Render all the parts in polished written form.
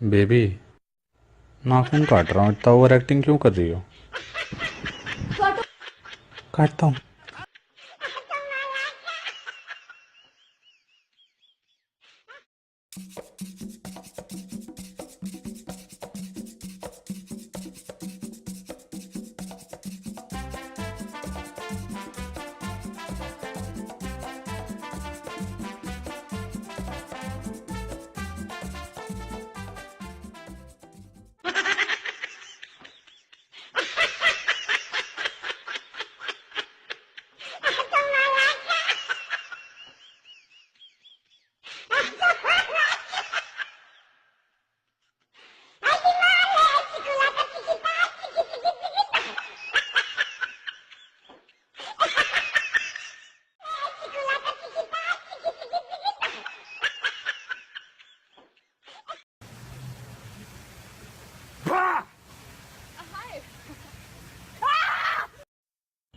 Baby, नाखून काट रहा हूँ, इतना ओवर एक्टिंग क्यों कर रही हो? काटता हूँ।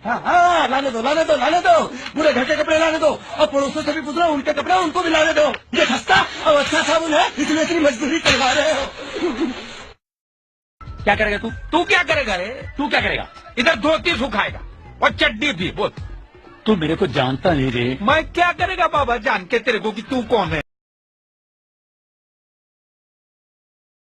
हाँ हाँ, लाने दो लाने दो लाने दो, पूरे घर के कपड़े लाने दो, और पड़ोसों से भी पूछ रहा हूँ, उनके कपड़े उनको भी लाने दो। ये सस्ता और अच्छा साबुन है, इसलिए इतनी मजदूरी करवा रहे हो। क्या करेगा तू? तू क्या करेगा रे? तू क्या करेगा? इधर धोती सुखाएगा और चड्डी भी। बोल, तू मेरे को जानता नहीं रे। मैं क्या करेगा बाबा जान के तेरे को कि तू कौन है?